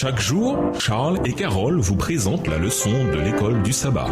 Chaque jour, Charles et Carole vous présentent la leçon de l'école du sabbat.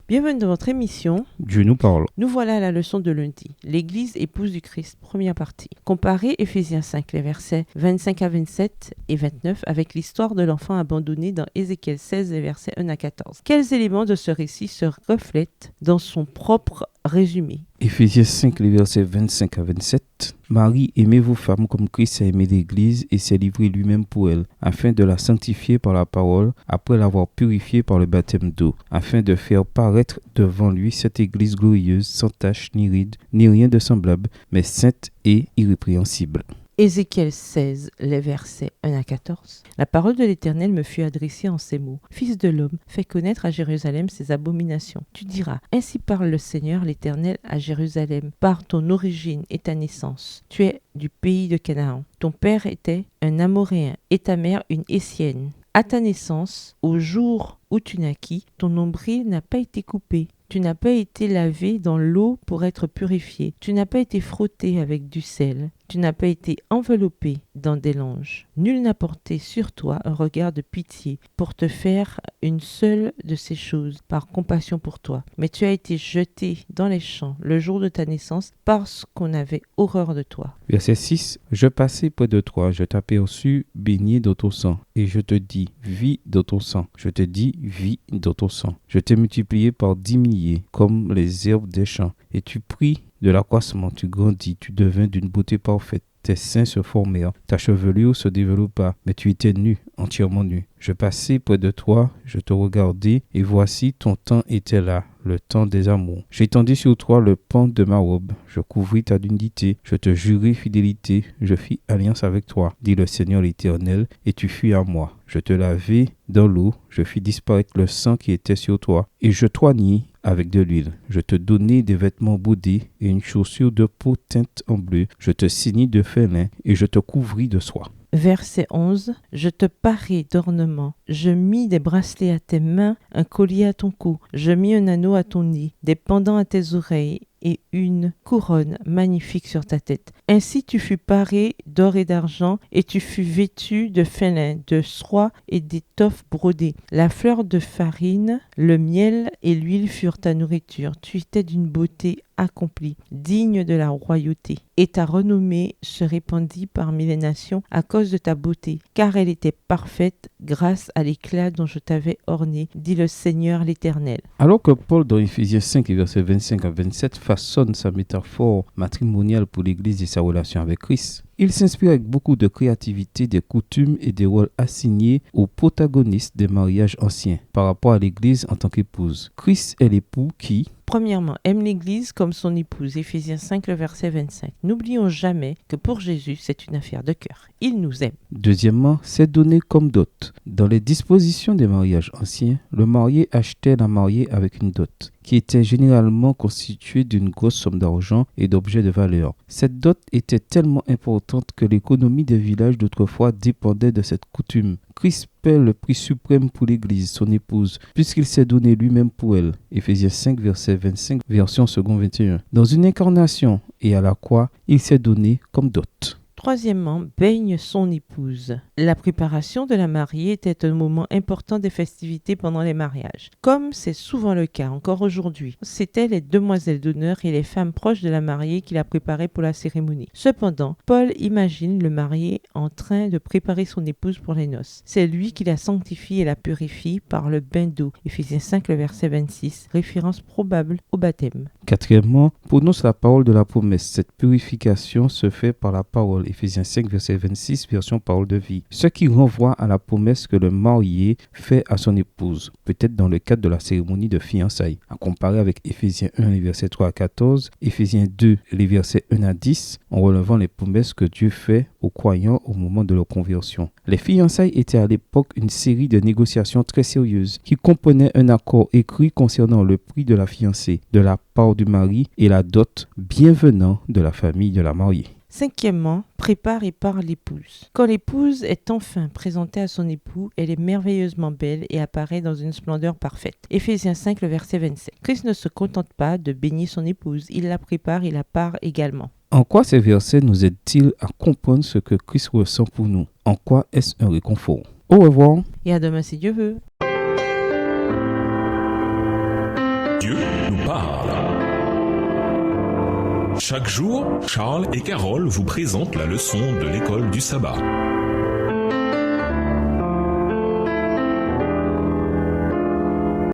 Bienvenue dans votre émission. Dieu nous parle. Nous voilà à la leçon de lundi. L'Église épouse du Christ, première partie. Comparez Éphésiens 5, les versets 25 à 27 et 29 avec l'histoire de l'enfant abandonné dans Ézéchiel 16, les versets 1 à 14. Quels éléments de ce récit se reflètent dans son propre résumé? Éphésiens 5, les versets 25 à 27. Marie, aimez vos femmes comme Christ a aimé l'Église et s'est livré lui-même pour elle, afin de la sanctifier par la parole, après l'avoir purifiée par le baptême d'eau, afin de faire paraître devant lui cette Église glorieuse, sans tache ni ride, ni rien de semblable, mais sainte et irrépréhensible. Ézéchiel 16, les versets 1 à 14. La parole de l'Éternel me fut adressée en ces mots. Fils de l'homme, fais connaître à Jérusalem ses abominations. Tu diras, ainsi parle le Seigneur l'Éternel à Jérusalem, par ton origine et ta naissance. Tu es du pays de Canaan. Ton père était un Amoréen et ta mère une Essienne. À ta naissance, au jour où tu naquis, ton nombril n'a pas été coupé. Tu n'as pas été lavé dans l'eau pour être purifié. Tu n'as pas été frotté avec du sel. Tu n'as pas été enveloppé dans des langes. Nul n'a porté sur toi un regard de pitié pour te faire une seule de ces choses par compassion pour toi. Mais tu as été jeté dans les champs le jour de ta naissance parce qu'on avait horreur de toi. Verset 6. Je passai près de toi, je t'aperçus baigné dans ton sang, et je te dis, vis dans ton sang. Je te dis, vis dans ton sang. Je t'ai multiplié par 10 milliers, comme les herbes des champs, et tu pris de l'accroissement, tu grandis, tu devins d'une beauté parfaite. Tes seins se formèrent, ta chevelure se développa, mais tu étais nu, entièrement nu. Je passai près de toi, je te regardai, et voici ton temps était là, le temps des amours. J'étendis sur toi le pan de ma robe, je couvris ta nudité, je te jurai fidélité, je fis alliance avec toi, dit le Seigneur l'Éternel, et tu fus à moi. Je te lavai dans l'eau, je fis disparaître le sang qui était sur toi, et je t'oignis avec de l'huile. Je te donnai des vêtements brodés et une chaussure de peau teinte en bleu. Je te ceignis de fin lin et je te couvris de soie. Verset 11. Je te parai d'ornements. Je mis des bracelets à tes mains, un collier à ton cou. Je mis un anneau à ton nez, des pendants à tes oreilles et une couronne magnifique sur ta tête. Ainsi tu fus paré d'or et d'argent, et tu fus vêtu de fin lin, de soie et d'étoffes brodées. La fleur de farine, le miel et l'huile furent ta nourriture. Tu étais d'une beauté accomplie, digne de la royauté. Et ta renommée se répandit parmi les nations à cause de ta beauté, car elle était parfaite grâce à l'éclat dont je t'avais orné, dit le Seigneur l'Éternel. Alors que Paul, dans Éphésiens 5, versets 25 à 27, façonne sa métaphore matrimoniale pour l'Église et sa relation avec Christ, il s'inspire avec beaucoup de créativité des coutumes et des rôles assignés aux protagonistes des mariages anciens par rapport à l'Église en tant qu'épouse. Christ est l'époux qui, premièrement, aime l'Église comme son épouse, Éphésiens 5, le verset 25. N'oublions jamais que pour Jésus, c'est une affaire de cœur. Il nous aime. Deuxièmement, c'est donné comme dot. Dans les dispositions des mariages anciens, le marié achetait la mariée avec une dot, qui était généralement constituée d'une grosse somme d'argent et d'objets de valeur. Cette dot était tellement importante que l'économie des villages d'autrefois dépendait de cette coutume. Christ paie le prix suprême pour l'Église, son épouse, puisqu'il s'est donné lui-même pour elle. Éphésiens 5, verset 25, version second 21. Dans une incarnation et à la croix, il s'est donné comme dot. Troisièmement, baigne son épouse. La préparation de la mariée était un moment important des festivités pendant les mariages. Comme c'est souvent le cas encore aujourd'hui, c'étaient les demoiselles d'honneur et les femmes proches de la mariée qui la préparaient pour la cérémonie. Cependant, Paul imagine le marié en train de préparer son épouse pour les noces. C'est lui qui la sanctifie et la purifie par le bain d'eau. Éphésiens 5, le verset 26, référence probable au baptême. Quatrièmement, prononce la parole de la promesse. Cette purification se fait par la parole. Éphésiens 5, verset 26, version parole de vie. Ce qui renvoie à la promesse que le marié fait à son épouse, peut-être dans le cadre de la cérémonie de fiançailles. À comparer avec Éphésiens 1, les versets 3 à 14, Éphésiens 2, les versets 1 à 10, en relevant les promesses que Dieu fait aux croyants au moment de leur conversion. Les fiançailles étaient à l'époque une série de négociations très sérieuses qui comprenaient un accord écrit concernant le prix de la fiancée, de la part du mari et la dot bien venant de la famille de la mariée. Cinquièmement, prépare et parle l'épouse. Quand l'épouse est enfin présentée à son époux, elle est merveilleusement belle et apparaît dans une splendeur parfaite. Éphésiens 5, le verset 27. Christ ne se contente pas de bénir son épouse, il la prépare et la parle également. En quoi ces versets nous aident-ils à comprendre ce que Christ ressent pour nous? En quoi est-ce un réconfort? Au revoir. Et à demain si Dieu veut. Dieu nous parle. Chaque jour, Charles et Carole vous présentent la leçon de l'école du sabbat.